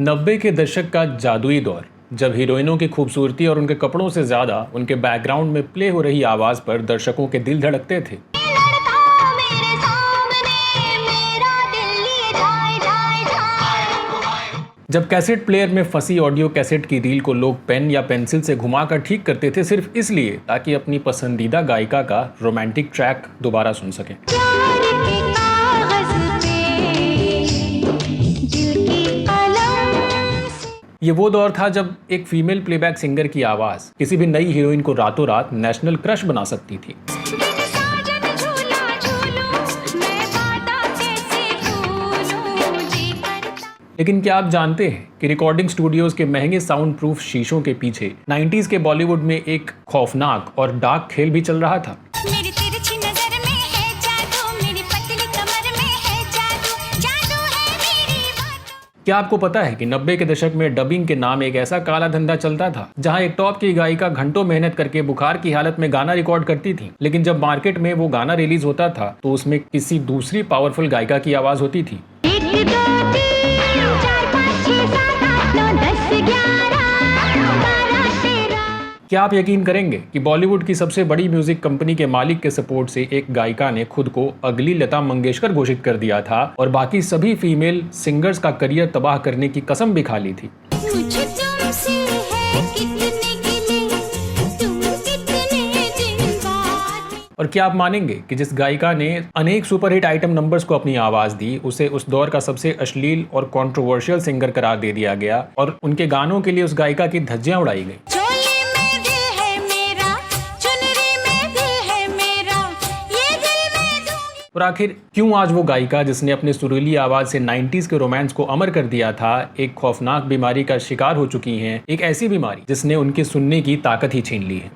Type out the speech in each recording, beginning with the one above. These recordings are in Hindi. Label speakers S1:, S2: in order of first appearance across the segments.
S1: 90 के दशक का जादुई दौर, जब हीरोइनों की खूबसूरती और उनके कपड़ों से ज्यादा उनके बैकग्राउंड में प्ले हो रही आवाज पर दर्शकों के दिल धड़कते थे। जब कैसेट प्लेयर में फंसी ऑडियो कैसेट की रील को लोग पेन या पेंसिल से घुमाकर ठीक करते थे, सिर्फ इसलिए ताकि अपनी पसंदीदा गायिका का रोमांटिक ट्रैक दोबारा सुन सकें। ये वो दौर था जब एक फीमेल प्लेबैक सिंगर की आवाज किसी भी नई हीरोइन को रातों रात नेशनल क्रश बना सकती थी। लेकिन क्या आप जानते हैं कि रिकॉर्डिंग स्टूडियोज के महंगे साउंड प्रूफ शीशों के पीछे 90s के बॉलीवुड में एक खौफनाक और डार्क खेल भी चल रहा था। क्या आपको पता है कि 90 के दशक में डबिंग के नाम एक ऐसा काला धंधा चलता था जहां एक टॉप की गायिका घंटों मेहनत करके बुखार की हालत में गाना रिकॉर्ड करती थी, लेकिन जब मार्केट में वो गाना रिलीज होता था तो उसमें किसी दूसरी पावरफुल गायिका की आवाज होती थी। क्या आप यकीन करेंगे कि बॉलीवुड की सबसे बड़ी म्यूजिक कंपनी के मालिक के सपोर्ट से एक गायिका ने खुद को अगली लता मंगेशकर घोषित कर दिया था और बाकी सभी फीमेल सिंगर्स का करियर तबाह करने की कसम भी खा ली थी। और क्या आप मानेंगे कि जिस गायिका ने अनेक सुपरहिट आइटम नंबर्स को अपनी आवाज दी, उसे उस दौर का सबसे अश्लील और कंट्रोवर्शियल सिंगर करार दे दिया गया और उनके गानों के लिए उस गायिका की धज्जियां उड़ाई गई। और आखिर क्यों आज वो गायिका जिसने अपने सुरीली आवाज से 90s के रोमांस को अमर कर दिया था, एक खौफनाक बीमारी का शिकार हो चुकी हैं, एक ऐसी बीमारी जिसने उनके सुनने की ताकत ही छीन ली है।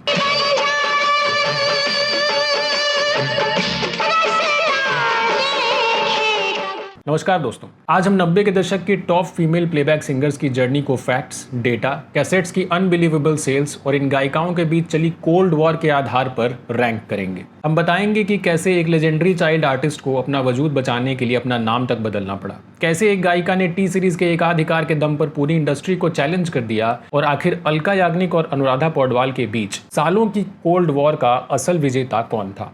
S1: नमस्कार दोस्तों, आज हम 90 के दशक की टॉप फीमेल प्लेबैक सिंगर्स की जर्नी को फैक्ट्स, डेटा, कैसेट्स की अनबिलीवेबल सेल्स और इन गायिकाओं के बीच चली कोल्ड वॉर के आधार पर रैंक करेंगे। हम बताएंगे कि कैसे एक लेजेंडरी चाइल्ड आर्टिस्ट को अपना वजूद बचाने के लिए अपना नाम तक बदलना पड़ा, कैसे एक गायिका ने टी सीरीज के एकाधिकार के दम पर पूरी इंडस्ट्री को चैलेंज कर दिया और आखिर अलका याग्निक और अनुराधा पौडवाल के बीच सालों की कोल्ड वॉर का असल विजेता कौन था।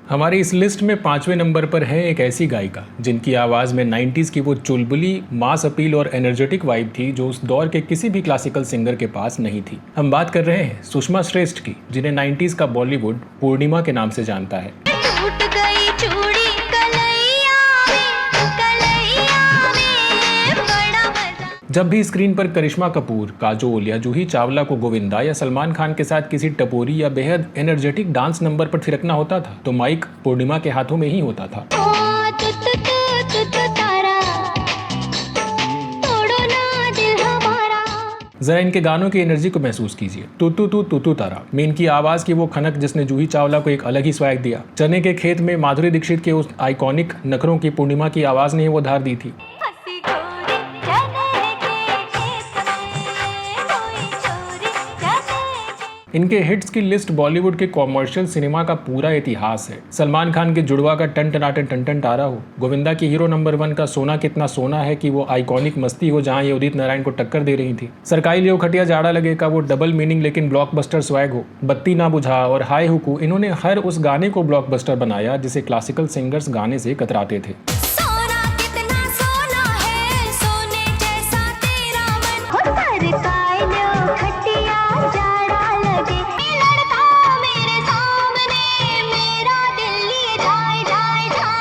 S1: हमारी इस लिस्ट में 5वें नंबर पर है एक ऐसी गायिका जिनकी आवाज़ में 90s की वो चुलबुली मास अपील और एनर्जेटिक वाइब थी जो उस दौर के किसी भी क्लासिकल सिंगर के पास नहीं थी। हम बात कर रहे हैं सुषमा श्रेष्ठ की, जिन्हें 90s का बॉलीवुड पूर्णिमा के नाम से जानता है। जब भी स्क्रीन पर करिश्मा कपूर, काजोल या जूही चावला को गोविंदा या सलमान खान के साथ किसी टपोरी या बेहद एनर्जेटिक डांस नंबर पर थिरकना होता था तो माइक पूर्णिमा के हाथों में ही होता था। जरा इनके गानों की एनर्जी को महसूस कीजिए। तू तू तू तू तू तारा में इनकी आवाज की वो खनक जिसने जूही चावला को एक अलग ही स्वैग दिया। चने के खेत में माधुरी दीक्षित के उस आइकॉनिक नखरों की पूर्णिमा की आवाज ने ही वो धार दी थी। इनके हिट्स की लिस्ट बॉलीवुड के कॉमर्शियल सिनेमा का पूरा इतिहास है। सलमान खान के जुड़वा का टन टनाटन टन टन तारा हो, गोविंदा की हीरो नंबर 1 का सोना कितना सोना है कि वो आइकॉनिक मस्ती हो जहां ये उदित नारायण को टक्कर दे रही थी, सरकाई लियो खटिया जाड़ा लगे का वो डबल मीनिंग लेकिन ब्लॉकबस्टर स्वैग हो, बत्ती ना बुझा और हाय हुकू, इन्होंने हर उस गाने को ब्लॉकबस्टर बनाया जिसे क्लासिकल सिंगर्स गाने से कतराते थे।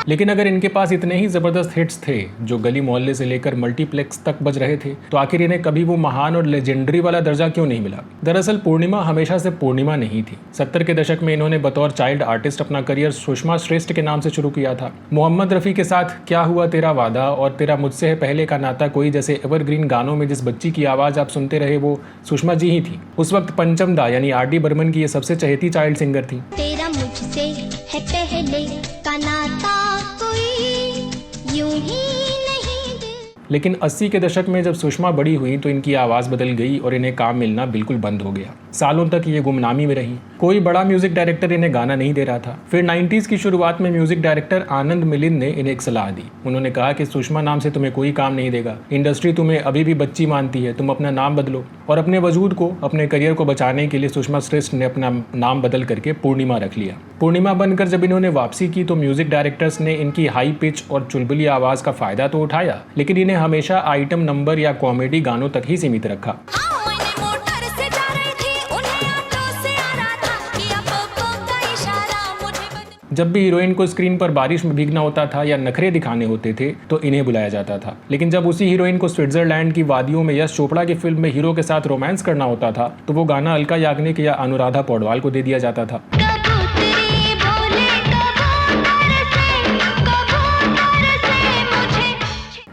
S1: लेकिन अगर इनके पास इतने ही जबरदस्त हिट्स थे जो गली मोहल्ले से लेकर मल्टीप्लेक्स तक बज रहे थे, तो आखिर इन्हें कभी वो महान और लेजेंडरी वाला दर्जा क्यों नहीं मिला। दरअसल पूर्णिमा हमेशा से पूर्णिमा नहीं थी। 70 के दशक में इन्होंने बतौर चाइल्ड आर्टिस्ट अपना करियर सुषमा श्रेष्ठ के नाम से शुरू किया था। मोहम्मद रफ़ी के साथ क्या हुआ तेरा वादा और तेरा मुझसे है पहले का नाता कोई जैसे एवरग्रीन गानों में जिस बच्ची की आवाज़ आप सुनते रहे वो सुषमा जी ही थी। उस वक्त पंचम दा यानी आर डी बर्मन की ये सबसे चहेती चाइल्ड सिंगर थी।
S2: तेरा मुझसे है पहले का नाता यूं ही नहीं।
S1: लेकिन 80 के दशक में जब सुषमा बड़ी हुई तो इनकी आवाज़ बदल गई और इन्हें काम मिलना बिल्कुल बंद हो गया। सालों तक ये गुमनामी में रहीं। कोई बड़ा म्यूजिक डायरेक्टर इन्हें गाना नहीं दे रहा था। फिर 90s की शुरुआत में म्यूजिक डायरेक्टर आनंद मिलिंद ने इन्हें एक सलाह दी। उन्होंने कहा कि सुषमा नाम से तुम्हें कोई काम नहीं देगा, इंडस्ट्री तुम्हें अभी भी बच्ची मानती है, तुम अपना नाम बदलो। और अपने वजूद को, अपने करियर को बचाने के लिए सुषमा श्रेष्ठ ने अपना नाम बदल करके पूर्णिमा रख लिया। पूर्णिमा बनकर जब इन्होंने वापसी की तो म्यूजिक डायरेक्टर्स ने इनकी हाई पिच और चुलबुली आवाज का फायदा तो उठाया, लेकिन इन्हें हमेशा आइटम नंबर या कॉमेडी गानों तक ही सीमित रखा। जब भी हीरोइन को स्क्रीन पर बारिश में भीगना होता था या नखरे दिखाने होते थे तो इन्हें बुलाया जाता था। लेकिन जब उसी हीरोइन को स्विट्जरलैंड की वादियों में यश चोपड़ा की फिल्म में हीरो के साथ रोमांस करना होता था तो वो गाना अलका याग्निक या अनुराधा पौडवाल को दे दिया जाता था।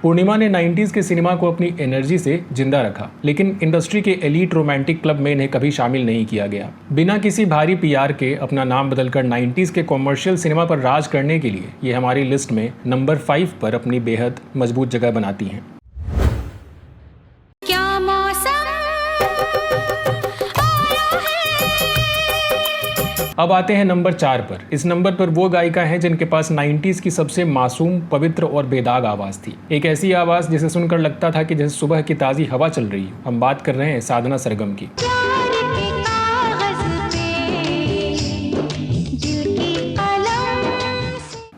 S1: पूर्णिमा ने 90s के सिनेमा को अपनी एनर्जी से जिंदा रखा, लेकिन इंडस्ट्री के एलीट रोमांटिक क्लब में इन्हें कभी शामिल नहीं किया गया। बिना किसी भारी पीआर के अपना नाम बदलकर 90s के कॉमर्शियल सिनेमा पर राज करने के लिए ये हमारी लिस्ट में नंबर 5 पर अपनी बेहद मजबूत जगह बनाती हैं। अब आते हैं नंबर 4 पर। इस नंबर पर वो गायिका हैं जिनके पास 90s की सबसे मासूम, पवित्र और बेदाग आवाज थी। एक ऐसी आवाज जिसे सुनकर लगता था कि जैसे सुबह की ताजी हवा चल रही हो। हम बात कर रहे हैं साधना सरगम की।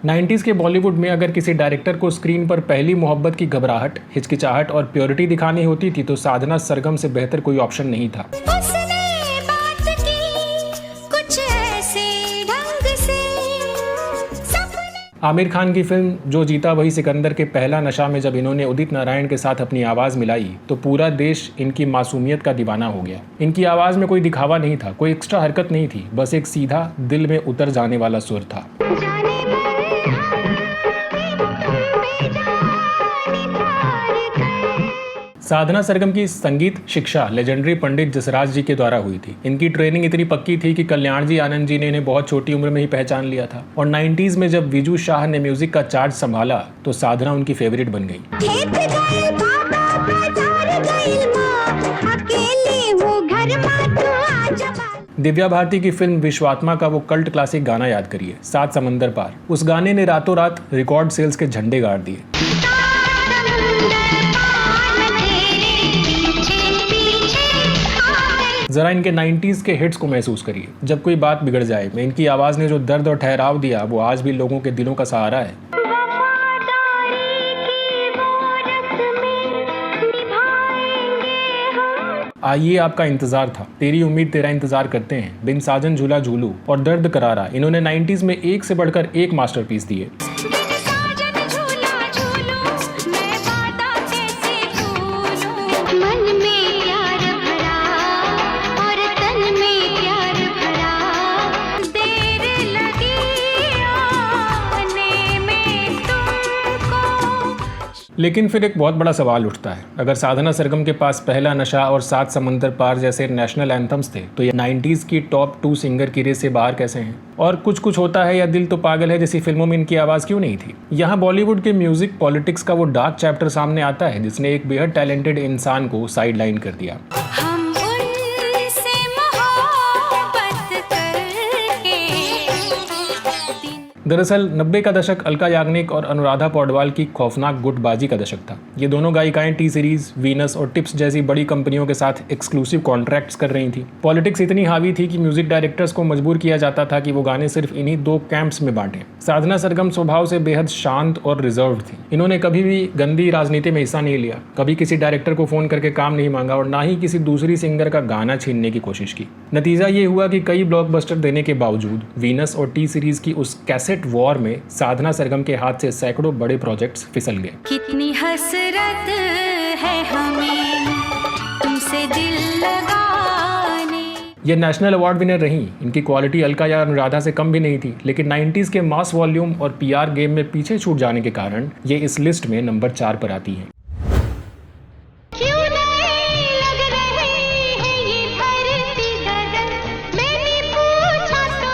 S1: 90s के बॉलीवुड में अगर किसी डायरेक्टर को स्क्रीन पर पहली मोहब्बत की घबराहट, हिचकिचाहट और प्योरिटी दिखानी होती थी तो साधना सरगम से बेहतर कोई ऑप्शन नहीं था। आमिर खान की फिल्म जो जीता वही सिकंदर के पहला नशा में जब इन्होंने उदित नारायण के साथ अपनी आवाज़ मिलाई तो पूरा देश इनकी मासूमियत का दीवाना हो गया। इनकी आवाज़ में कोई दिखावा नहीं था, कोई एक्स्ट्रा हरकत नहीं थी, बस एक सीधा दिल में उतर जाने वाला सुर था। साधना सरगम की संगीत शिक्षा लेजेंडरी पंडित जसराज जी के द्वारा हुई थी। इनकी ट्रेनिंग इतनी पक्की थी कि कल्याण जी आनंद जी ने इन्हें बहुत छोटी उम्र में ही पहचान लिया था। और 90s में जब विजू शाह ने म्यूजिक का चार्ज संभाला तो साधना उनकी फेवरेट बन गई। दिव्या भारती की फिल्म विश्वात्मा का वो कल्ट क्लासिक गाना याद करिए, 7 समंदर पार। उस गाने ने रातों रात रिकॉर्ड सेल्स के झंडे गाड़ दिए। जरा इनके 90s के हिट्स को महसूस करिए। जब कोई बात बिगड़ जाए में इनकी आवाज ने जो दर्द और ठहराव दिया वो आज भी लोगों के दिलों का सहारा है। आइए आपका इंतजार था, तेरी उम्मीद तेरा इंतजार करते हैं, बिन साजन झूला झूलू और दर्द करारा, इन्होंने 90s में एक से बढ़कर एक मास्टरपीस दिए। लेकिन फिर एक बहुत बड़ा सवाल उठता है, अगर साधना सरगम के पास पहला नशा और 7 समंदर पार जैसे नेशनल एंथम्स थे तो ये 90s की टॉप 2 सिंगर की रेस से बाहर कैसे हैं? और कुछ कुछ होता है या दिल तो पागल है जैसी फिल्मों में इनकी आवाज़ क्यों नहीं थी? यहाँ बॉलीवुड के म्यूजिक पॉलिटिक्स का वो डार्क चैप्टर सामने आता है जिसने एक बेहद टैलेंटेड इंसान को साइड लाइन कर दिया। दरअसल 90 का दशक अलका याग्निक और अनुराधा पौडवाल की खौफनाक गुटबाजी का दशक था। ये दोनों गायिकाएं टी सीरीज, वीनस और टिप्स जैसी बड़ी कंपनियों के साथ एक्सक्लूसिव कॉन्ट्रैक्ट्स कर रही थी। पॉलिटिक्स इतनी हावी थी कि म्यूजिक डायरेक्टर्स को मजबूर किया जाता था कि वो गाने सिर्फ इन्हीं 2 कैंप्स में बांटें। साधना सरगम स्वभाव से बेहद शांत और रिजर्व्ड थी। इन्होंने कभी भी गंदी राजनीति में हिस्सा नहीं लिया, कभी किसी डायरेक्टर को फोन करके काम नहीं मांगा और ना ही किसी दूसरी सिंगर का गाना छीनने की कोशिश की। नतीजा ये हुआ कि कई ब्लॉकबस्टर देने के बावजूद वीनस और टी सीरीज की उस कैसेट वॉर में साधना सरगम के हाथ से सैकड़ों बड़े प्रोजेक्ट्स फिसल गए।
S3: कितनी हसरत है हमें तुमसे दिल लगाने।
S1: ये नेशनल अवार्ड विनर रही। इनकी क्वालिटी अलका या अनुराधा से कम भी नहीं थी, लेकिन 90s के मास वॉल्यूम और पीआर गेम में पीछे छूट जाने के कारण ये इस लिस्ट में नंबर 4 पर आती हैं।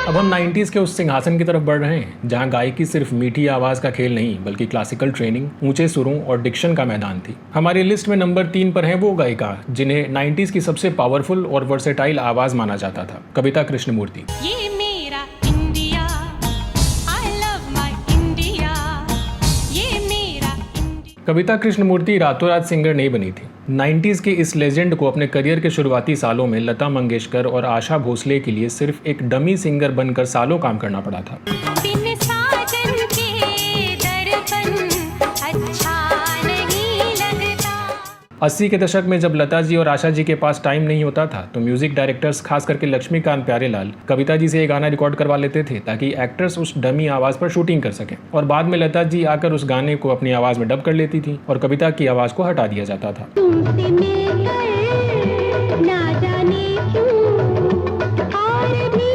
S1: अब हम 90s के उस सिंहासन की तरफ बढ़ रहे हैं जहां गायकी सिर्फ मीठी आवाज का खेल नहीं बल्कि क्लासिकल ट्रेनिंग, ऊंचे सुरों और डिक्शन का मैदान थी। हमारी लिस्ट में नंबर 3 पर हैं वो गायिका जिन्हें 90s की सबसे पावरफुल और वर्सेटाइल आवाज माना जाता था, कविता कृष्णमूर्ति।
S3: ये मेरा India, I love my India, ये मेरा इंडिया।
S1: कविता कृष्णमूर्ति रातों रात सिंगर नहीं बनी थी। 90s की इस लेजेंड को अपने करियर के शुरुआती सालों में लता मंगेशकर और आशा भोसले के लिए सिर्फ एक डमी सिंगर बनकर सालों काम करना पड़ा था।
S3: बिन साजन के दर्पण अच्छा नहीं लगता।
S1: 80 के दशक में जब लता जी और आशा जी के पास टाइम नहीं होता था तो म्यूजिक डायरेक्टर्स खास करके लक्ष्मीकांत प्यारेलाल कविता जी से ये गाना रिकॉर्ड करवा लेते थे ताकि एक्टर्स उस डमी आवाज पर शूटिंग कर सकें, और बाद में लता जी आकर उस गाने को अपनी आवाज में डब कर लेती थी और कविता की आवाज को हटा दिया जाता था।
S2: तुमसे मिलकर ना जाने क्यों और भी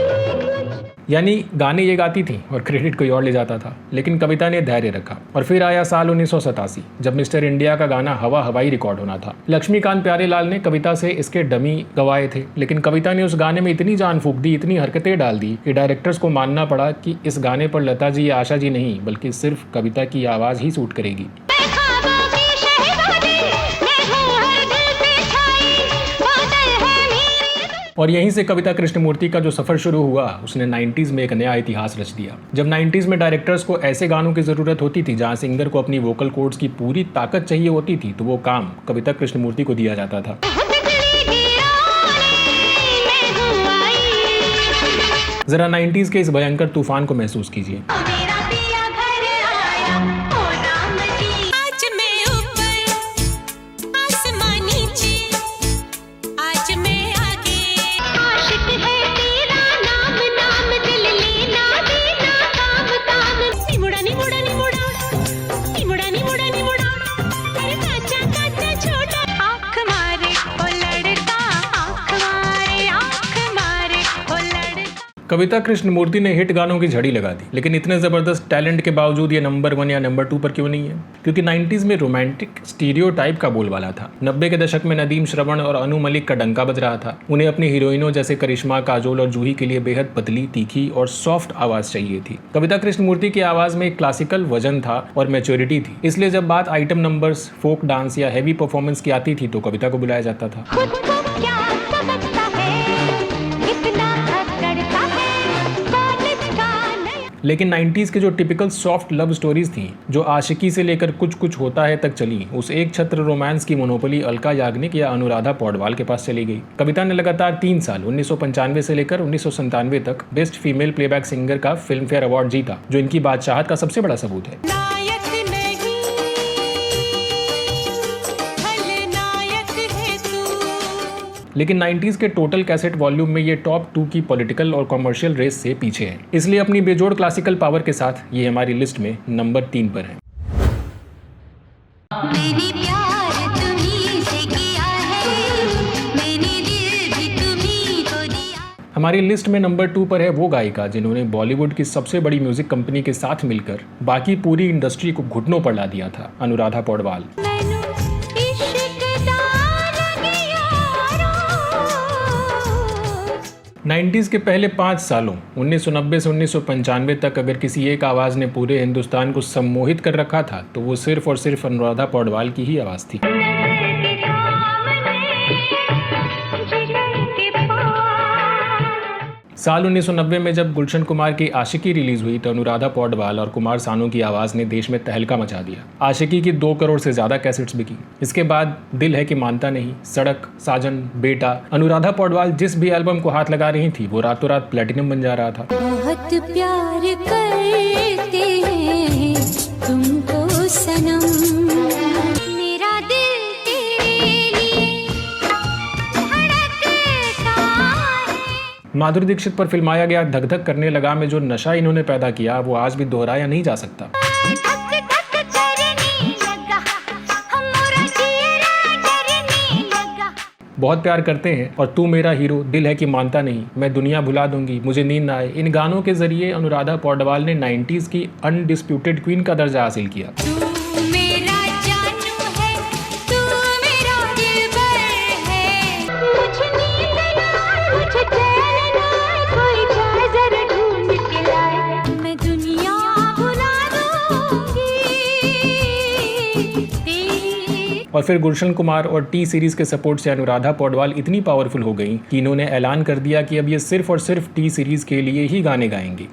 S2: कुछ।
S1: यानी गाने ये गाती थी और क्रेडिट कोई और ले जाता था, लेकिन कविता ने धैर्य रखा। और फिर आया साल 1987 जब मिस्टर इंडिया का गाना हवा हवाई रिकॉर्ड होना था। लक्ष्मीकांत प्यारेलाल ने कविता से इसके डमी गवाए थे, लेकिन कविता ने उस गाने में इतनी जान फूंक दी, इतनी हरकतें डाल दी कि डायरेक्टर्स को मानना पड़ा कि इस गाने पर लता जी या आशा जी नहीं बल्कि सिर्फ कविता की आवाज ही सूट करेगी। और यहीं से कविता कृष्णमूर्ति का जो सफर शुरू हुआ उसने 90s में एक नया इतिहास रच दिया। जब 90s में डायरेक्टर्स को ऐसे गानों की जरूरत होती थी जहां सिंगर को अपनी वोकल कोर्ड्स की पूरी ताकत चाहिए होती थी तो वो काम कविता कृष्णमूर्ति को दिया जाता था। जरा 90s के इस भयंकर तूफान को महसूस कीजिए। कविता कृष्णमूर्ति ने हिट गानों की झड़ी लगा दी, लेकिन इतने जबरदस्त टैलेंट के बावजूद ये नंबर 1 या नंबर 2 पर क्यों नहीं है? क्योंकि 90s में रोमांटिक स्टीरियोटाइप का बोलबाला था। 90 के दशक में नदीम श्रवण और अनु मलिक का डंका बज रहा था। उन्हें अपनी हीरोइनों जैसे करिश्मा, काजोल और जूही के लिए बेहद पतली, तीखी और सॉफ्ट आवाज चाहिए थी। कविता कृष्णमूर्ति की आवाज में एक क्लासिकल वजन था और मैच्योरिटी थी, इसलिए जब बात आइटम नंबर्स, फोक डांस या हैवी परफॉर्मेंस की आती थी तो कविता को बुलाया जाता था। लेकिन 90s के जो टिपिकल सॉफ्ट लव स्टोरीज थी जो आशिकी से लेकर कुछ कुछ होता है तक चली, उस एक छत्र रोमांस की मोनोपोली अलका याग्निक या अनुराधा पौडवाल के पास चली गई। कविता ने लगातार 3 साल 1995 से लेकर 1997 तक बेस्ट फीमेल प्लेबैक सिंगर का फिल्म फेयर अवार्ड जीता, जो इनकी बादशाहत का सबसे बड़ा सबूत है। लेकिन 90s के टोटल कैसेट वॉल्यूम में ये टॉप 2 की पॉलिटिकल और कॉमर्शियल रेस से पीछे है, इसलिए अपनी बेजोड़ क्लासिकल पावर के साथ ये हमारी लिस्ट में नंबर 3 पर है।
S3: मैंने प्यार तुम्हीं से किया है, मैंने दिल भी तुम्हीं को दिया।
S1: हमारी लिस्ट में नंबर 2 पर है वो गायिका जिन्होंने बॉलीवुड की सबसे बड़ी म्यूजिक कंपनी के साथ मिलकर बाकी पूरी इंडस्ट्री को घुटनों पर ला दिया था, अनुराधा पौडवाल। 90s के पहले 5 सालों 1990 से 1995 तक अगर किसी एक आवाज़ ने पूरे हिंदुस्तान को सम्मोहित कर रखा था तो वो सिर्फ और सिर्फ अनुराधा पौडवाल की ही आवाज़ थी। साल 1990 में जब गुलशन कुमार की आशिकी रिलीज हुई तो अनुराधा पौडवाल और कुमार सानू की आवाज़ ने देश में तहलका मचा दिया। आशिकी की 2 करोड़ से ज़्यादा कैसेट्स बिकी। इसके बाद दिल है कि मानता नहीं, सड़क, साजन, बेटा, अनुराधा पौडवाल जिस भी एल्बम को हाथ लगा रही थी वो रातों रात प्लेटिनम बन जा रहा था।
S3: बहुत प्यार करते हैं तुमको सनम, मेरा दिल तेरे लिए धड़कता है।
S1: माधुरी दीक्षित पर फिल्माया गया धक धक करने लगा में जो नशा इन्होंने पैदा किया वो आज भी दोहराया नहीं जा सकता। बहुत प्यार करते हैं और तू मेरा हीरो, दिल है कि मानता नहीं, मैं दुनिया भुला दूंगी, मुझे नींद ना आए, इन गानों के जरिए अनुराधा पौडवाल ने 90s की अनडिस्प्यूटेड क्वीन का दर्जा हासिल किया। और फिर गुलशन कुमार और टी सीरीज के सपोर्ट से अनुराधा पौडवाल इतनी पावरफुल हो गई कि इन्होंने ऐलान कर दिया कि अब ये सिर्फ और सिर्फ टी सीरीज के लिए ही गाने गाएंगी।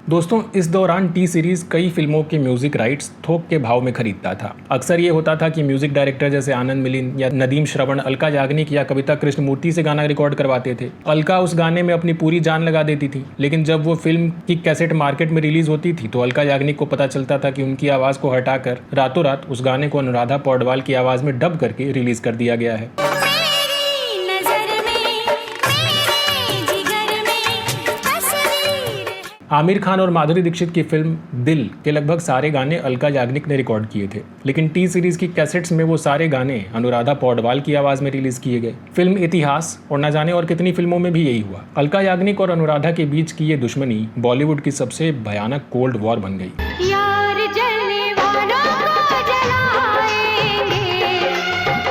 S1: दोस्तों, इस दौरान टी सीरीज कई फिल्मों के म्यूजिक राइट्स थोक के भाव में खरीदता था। अक्सर ये होता था कि म्यूजिक डायरेक्टर जैसे आनंद मिलिंद या नदीम श्रवण अलका याग्निक या कविता कृष्णमूर्ति से गाना रिकॉर्ड करवाते थे। अलका उस गाने में अपनी पूरी जान लगा देती थी, लेकिन जब वो फिल्म की कैसेट मार्केट में रिलीज होती थी तो अलका याग्निक को पता चलता था कि उनकी आवाज को हटाकर रातों रात उस गाने को अनुराधा पौडवाल की आवाज में डब करके रिलीज कर दिया गया है। आमिर खान और माधुरी दीक्षित की फिल्म दिल के लगभग सारे गाने अलका याग्निक ने रिकॉर्ड किए थे, लेकिन टी सीरीज की कैसेट्स में वो सारे गाने अनुराधा पौडवाल की आवाज में रिलीज किए गए। फिल्म इतिहास और न जाने और कितनी फिल्मों में भी यही हुआ। अलका याग्निक और अनुराधा के बीच की ये दुश्मनी बॉलीवुड की सबसे भयानक कोल्ड वॉर बन गई।
S2: यार जलने वालों को जलाएंगे,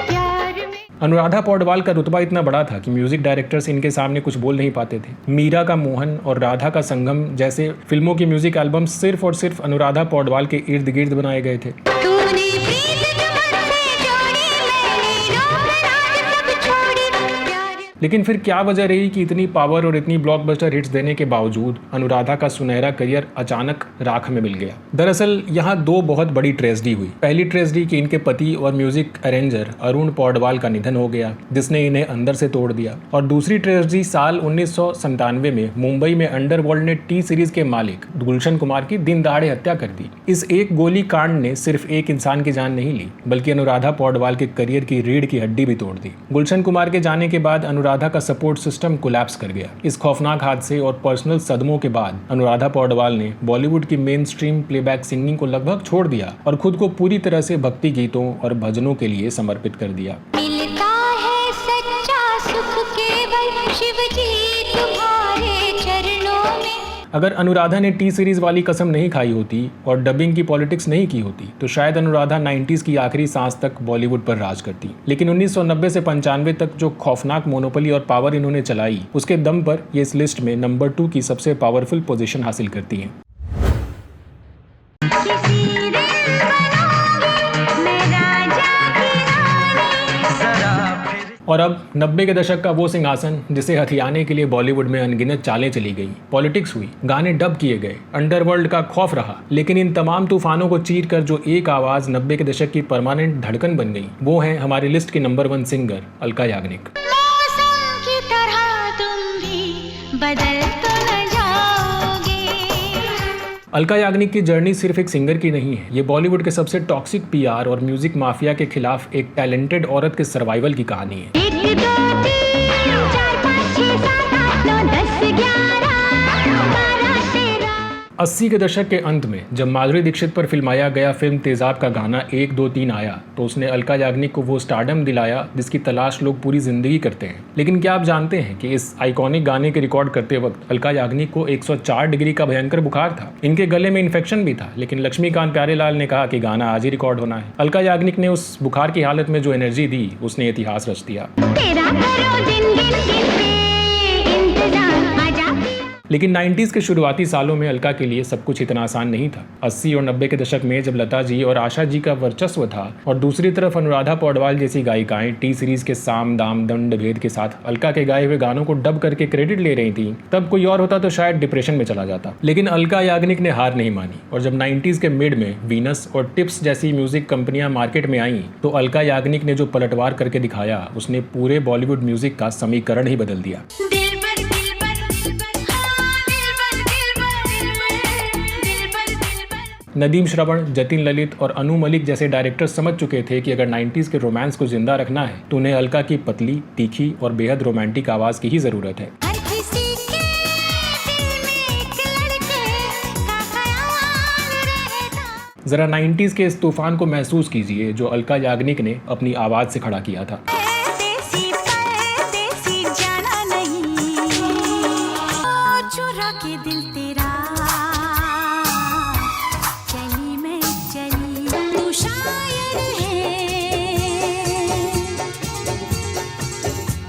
S2: प्यार में
S1: अनुराधा पौडवाल का रुतबा इतना बड़ा था कि म्यूजिक डायरेक्टर्स इनके सामने कुछ बोल नहीं पाते थे। मीरा का मोहन और राधा का संगम जैसे फिल्मों के म्यूजिक एल्बम सिर्फ और सिर्फ अनुराधा पौडवाल के इर्द गिर्द बनाए गए थे।
S2: तूने प्रीत कमर से जोड़ी, मैंने रोग राज सब छोड़ी, प्यार
S1: लेकिन फिर क्या वजह रही कि इतनी पावर और इतनी ब्लॉकबस्टर हिट्स देने के बावजूद अनुराधा का सुनहरा करियर अचानक राख में मिल गया। दरअसल यहाँ दो बहुत बड़ी ट्रेजेडी हुई। पहली ट्रेजेडी कि इनके पति और म्यूजिक अरेंजर अरुण पौडवाल का निधन हो गया, जिसने इन्हें अंदर से तोड़ दिया। और दूसरी ट्रेजेडी साल 1997 में मुंबई में अंडरवर्ल्ड ने टी सीरीज के मालिक गुलशन कुमार की दिन दहाड़े हत्या कर दी। इस एक गोली कांड ने सिर्फ एक इंसान की जान नहीं ली, बल्कि अनुराधा पौडवाल के करियर की रीढ़ की हड्डी भी तोड़ दी। गुलशन कुमार के जाने के बाद अनुराधा का सपोर्ट सिस्टम कोलैप्स कर गया। इस खौफनाक हादसे और पर्सनल सदमों के बाद अनुराधा पौडवाल ने बॉलीवुड की मेन स्ट्रीम प्लेबैक सिंगिंग को लगभग छोड़ दिया और खुद को पूरी तरह से भक्ति गीतों और भजनों के लिए समर्पित कर दिया।
S2: मिलता है सच्चा सुख केवल शिव जी तुम्हारे चरणों में।
S1: अगर अनुराधा ने टी सीरीज वाली कसम नहीं खाई होती और डबिंग की पॉलिटिक्स नहीं की होती तो शायद अनुराधा 90s की आखिरी सांस तक बॉलीवुड पर राज करती। लेकिन 1990 से 95 तक जो खौफनाक मोनोपोली और पावर इन्होंने चलाई, उसके दम पर ये इस लिस्ट में नंबर 2 की सबसे पावरफुल पोजीशन हासिल करती हैं।
S2: किसी दिन बनूंगी मैं राजा की रानी।
S1: और अब 90 के दशक का वो सिंहासन जिसे हथियाने के लिए बॉलीवुड में अनगिनत चालें चली गई, पॉलिटिक्स हुई, गाने डब किए गए, अंडरवर्ल्ड का खौफ रहा, लेकिन इन तमाम तूफानों को चीर कर जो एक आवाज 90 के दशक की परमानेंट धड़कन बन गई, वो है हमारी लिस्ट की नंबर 1 सिंगर अलका याग्निक।
S2: मौसम की तरह तुम भी बदल तो न जाओगे।
S1: अलका याग्निक की जर्नी सिर्फ एक सिंगर की नहीं है, ये बॉलीवुड के सबसे टॉक्सिक पीआर और म्यूजिक माफिया के खिलाफ एक टैलेंटेड औरत के सर्वाइवल की कहानी है।
S2: 1 2 3 4 5 6 7 8 9 10 11 12 13।
S1: 80 के दशक के अंत में जब माधुरी दीक्षित पर फिल्माया गया फिल्म तेजाब का गाना 1 2 3 आया तो उसने अलका याग्निक को वो स्टारडम दिलाया जिसकी तलाश लोग पूरी जिंदगी करते हैं। लेकिन क्या आप जानते हैं कि इस आइकॉनिक गाने के रिकॉर्ड करते वक्त अलका याग्निक को 104 डिग्री का भयंकर बुखार था। इनके गले में इन्फेक्शन भी था, लेकिन लक्ष्मीकांत प्यारेलाल ने कहा कि गाना आज ही रिकॉर्ड होना है। अलका याग्निक ने उस बुखार की हालत में जो एनर्जी दी, उसने इतिहास रच दिया।
S2: तेरा करो दिन गिन गिन पे इंतजार आजा।
S1: लेकिन 90s के शुरुआती सालों में अलका के लिए सब कुछ इतना आसान नहीं था। 80 और 90 के दशक में जब लता जी और आशा जी का वर्चस्व था और दूसरी तरफ अनुराधा पौडवाल जैसी गायिकाएं टी सीरीज के साम दाम दंड भेद के साथ अलका के गाए हुए गानों को डब करके क्रेडिट ले रही थी, तब कोई और होता तो शायद डिप्रेशन में चला जाता। लेकिन अलका याग्निक ने हार नहीं मानी और जब 90s के मिड में वीनस और टिप्स जैसी म्यूजिक कंपनियां मार्केट में आईं तो अलका याग्निक ने जो पलटवार करके दिखाया, उसने पूरे बॉलीवुड म्यूजिक का समीकरण ही बदल दिया। नदीम श्रवण, जतिन ललित और अनु मलिक जैसे डायरेक्टर्स समझ चुके थे कि अगर 90s के रोमांस को जिंदा रखना है तो उन्हें अलका की पतली, तीखी और बेहद रोमांटिक आवाज की ही जरूरत है।
S2: हर किसी के दिल में एक लड़के का ख्याल रहता।
S1: जरा 90s के इस तूफान को महसूस कीजिए जो अलका याग्निक ने अपनी आवाज से खड़ा किया था।
S2: देसी परदेसी जाना नहीं, चुरा के दिल तेरा चली मैं चली। तू शायर है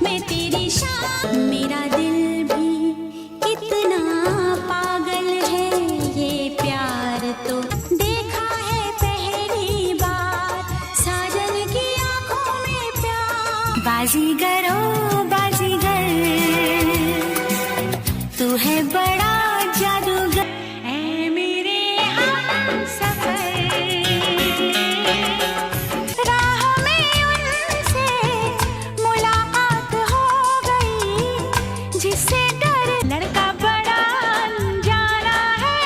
S2: मैं तेरी शान। मेरा दिल भी कितना पागल है ये प्यार
S3: बाजीगरों बाजीगर, तू है बड़ा जादूगर, ऐ मेरे हमसफर, राह में उनसे मुलाकात हो गई, जिससे डर लड़का बड़ा अनजाना है,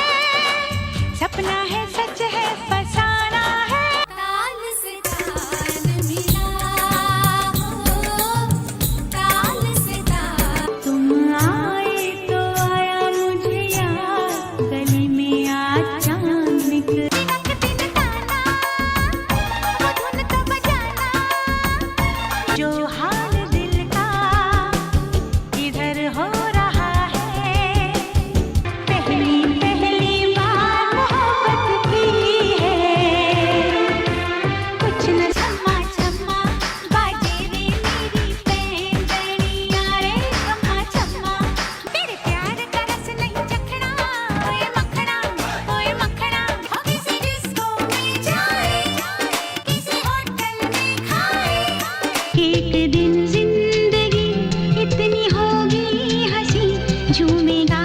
S3: सपना है सच है फसाना है, ताल से ताल मिला हो, ताल से ताल, तुम आए तो आया मुझे याद, गली में आज चांद निकला, दिन ताना, वो धुन तो बजाना, जो हाल दिल का इधर हो रहा है, पहली पहली बार मोहब्बत की है, कुछ न छम्मा छम्मा बाजे रे मेरी पैंजड़ियाँ रे, छम्मा छम्मा तेरे प्यार का रस नहीं चखना, ओए मखना हो, किसी डिस्को में जाए, किसी होटल में खाए, एक दिन जिंदगी इतनी होगी हंसी, झूमेगा।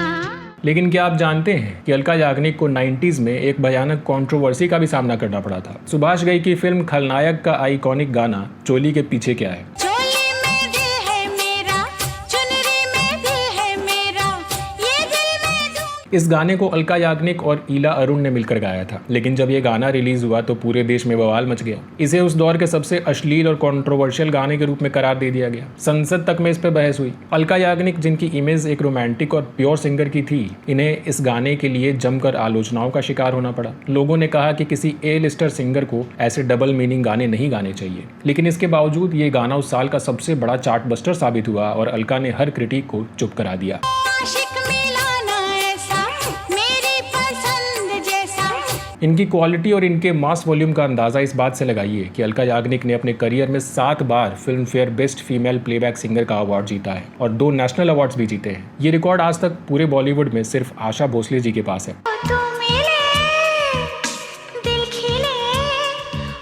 S1: लेकिन क्या आप जानते हैं कि अलका याग्निक को 90s में एक भयानक कंट्रोवर्सी का भी सामना करना पड़ा था। सुभाष घई की फिल्म खलनायक का आइकॉनिक गाना चोली के पीछे क्या है।
S3: चोली में दिल है मेरा, चुनरी में दिल है मेरा, ये दिल में दूं।
S1: इस गाने को अलका याग्निक और ईला अरुण ने मिलकर गाया था, लेकिन जब ये गाना रिलीज हुआ तो पूरे देश में बवाल मच गया। इसे उस दौर के सबसे अश्लील और कंट्रोवर्शियल गाने के रूप में करार दे दिया गया। संसद तक में इस पर बहस हुई। अलका याग्निक, जिनकी इमेज एक रोमांटिक और प्योर सिंगर की थी, इन्हें इस गाने के लिए जमकर आलोचनाओं का शिकार होना पड़ा। लोगों ने कहा कि किसी ए लिस्टर सिंगर को ऐसे डबल मीनिंग गाने नहीं गाने चाहिए, लेकिन इसके बावजूद ये गाना उस साल का सबसे बड़ा चार्ट बस्टर साबित हुआ और अलका ने हर क्रिटिक को चुप करा दिया।
S3: आशिक मिला ना ऐसा, मेरी पसंद जैसा।
S1: इनकी क्वालिटी और इनके मास वॉल्यूम का अंदाजा इस बात से लगाइए कि अलका याग्निक ने अपने करियर में 7 बार Filmfare best female playback singer का अवार्ड जीता है और 2 नेशनल अवार्ड्स भी जीते हैं। ये रिकॉर्ड आज तक पूरे बॉलीवुड में सिर्फ आशा भोसले जी के पास है।
S3: तू मिले, दिल खिले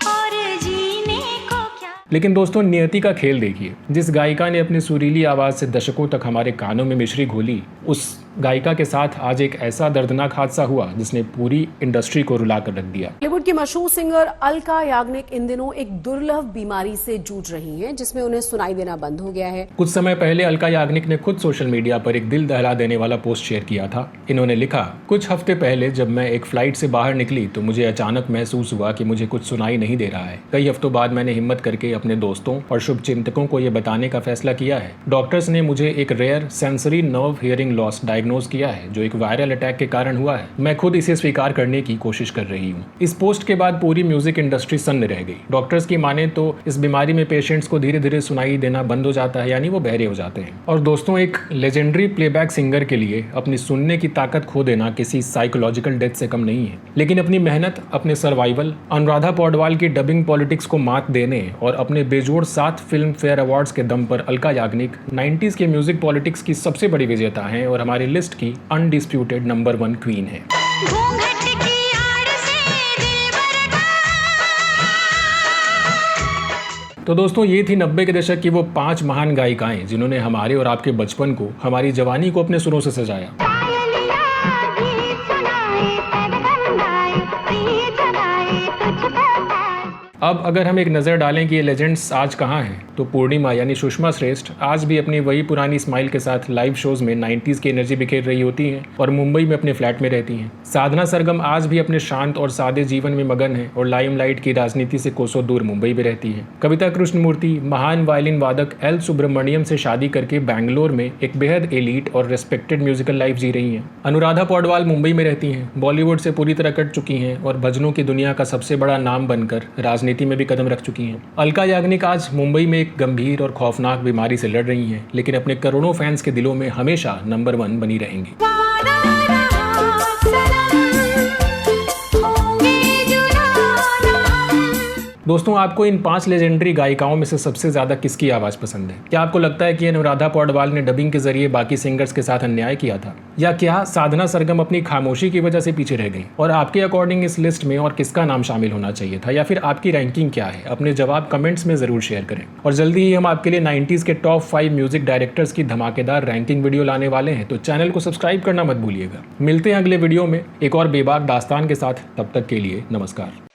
S3: और जीने को क्या।
S1: लेकिन दोस्तों, नियति का खेल देखिए। जिस गायिका ने अपनी सुरीली आवाज से दशकों तक हमारे कानों में मिश्री घोली, उस गायिका के साथ आज एक ऐसा दर्दनाक हादसा हुआ जिसने पूरी इंडस्ट्री को रुला कर रख दिया।
S4: बॉलीवुड की मशहूर सिंगर अलका याग्निक इन दिनों एक दुर्लभ बीमारी से जूझ रही हैं, जिसमें उन्हें सुनाई देना बंद हो गया है।
S1: कुछ समय पहले अलका याग्निक ने खुद सोशल मीडिया पर एक दिल दहला देने वाला पोस्ट शेयर किया था। इन्होंने लिखा, कुछ हफ्ते पहले जब मैं एक फ्लाइट से बाहर निकली तो मुझे अचानक महसूस हुआ कि मुझे कुछ सुनाई नहीं दे रहा है। कई हफ्तों बाद मैंने हिम्मत करके अपने दोस्तों और शुभचिंतकों को यह बताने का फैसला किया है। डॉक्टर्स ने मुझे एक rare sensory nerve hearing loss diagnose किया है, जो एक वायरल अटैक के कारण हुआ है। मैं खुद इसे स्वीकार करने की कोशिश कर रही हूँ। इस पोस्ट के बाद पूरी म्यूजिक इंडस्ट्री सन्न रह गई। डॉक्टर्स की माने तो इस बीमारी में पेशेंट्स को धीरे धीरे सुनाई देना बंद हो जाता है, यानी वो बहरे हो जाते हैं। और दोस्तों, एक लेजेंडरी प्लेबैक सिंगर के लिए अपनी सुनने की ताकत खो देना किसी साइकोलॉजिकल डेथ से कम नहीं है। लेकिन अपनी मेहनत, अपने सर्वाइवल, अनुराधा पौडवाल की डबिंग पॉलिटिक्स को मात देने और अपने बेजोड़ 7 फिल्म फेयर अवार्ड्स के दम पर अलका याग्निक 90s के म्यूजिक पॉलिटिक्स की सबसे बड़ी विजेता हैं और हमारी लिस्ट की अनडिस्प्यूटेड नंबर 1 क्वीन है।
S3: घूंघट की आड़ से दिल भरना।
S1: तो दोस्तों, ये थी 90 के दशक की वो 5 महान गायिकाएं जिन्होंने हमारे और आपके बचपन को, हमारी जवानी को अपने सुरों से सजाया।
S3: पायलिया गीत सुनाए, पैदल गाए, प्रीत जगाए, तुझको पाए।
S1: अब अगर हम एक नज़र डालें कि ये लेजेंड्स आज कहाँ हैं, तो पूर्णिमा यानी सुषमा श्रेष्ठ आज भी अपनी वही पुरानी स्माइल के साथ लाइव शोज में 90s की एनर्जी बिखेर रही होती हैं और मुंबई में अपने फ्लैट में रहती हैं। साधना सरगम आज भी अपने शांत और सादे जीवन में मगन है और लाइमलाइट की राजनीति से कोसों दूर मुंबई में रहती है। कविता कृष्णमूर्ति महान वायलिन वादक एल सुब्रमण्यम से शादी करके बैंगलोर में एक बेहद एलीट और रेस्पेक्टेड म्यूजिकल लाइफ जी रही हैं। अनुराधा पौडवाल मुंबई में रहती हैं, बॉलीवुड से पूरी तरह कट चुकी हैं और भजनों की दुनिया का सबसे बड़ा नाम बनकर राजनीति में भी कदम रख चुकी हैं। अलका याग्निक आज मुंबई में एक गंभीर और खौफनाक बीमारी से लड़ रही हैं, लेकिन अपने करोड़ों फैंस के दिलों में हमेशा नंबर 1 बनी रहेंगी। दोस्तों, आपको इन 5 लेजेंडरी गायिकाओं में से सबसे ज्यादा किसकी आवाज पसंद है? क्या आपको लगता है कि अनुराधा पौडवाल ने डबिंग के जरिए बाकी सिंगर्स के साथ अन्याय किया था, या क्या साधना सरगम अपनी खामोशी की वजह से पीछे रह गई? और आपके अकॉर्डिंग इस लिस्ट में और किसका नाम शामिल होना चाहिए था, या फिर आपकी रैंकिंग क्या है? अपने जवाब कमेंट्स में जरूर शेयर करें। और जल्दी ही हम आपके लिए 90s के टॉप 5 म्यूजिक डायरेक्टर्स की धमाकेदार रैंकिंग वीडियो लाने वाले हैं, तो चैनल को सब्सक्राइब करना मत भूलिएगा। मिलते हैं अगले वीडियो में एक और बेबाक दास्तान के साथ। तब तक के लिए नमस्कार।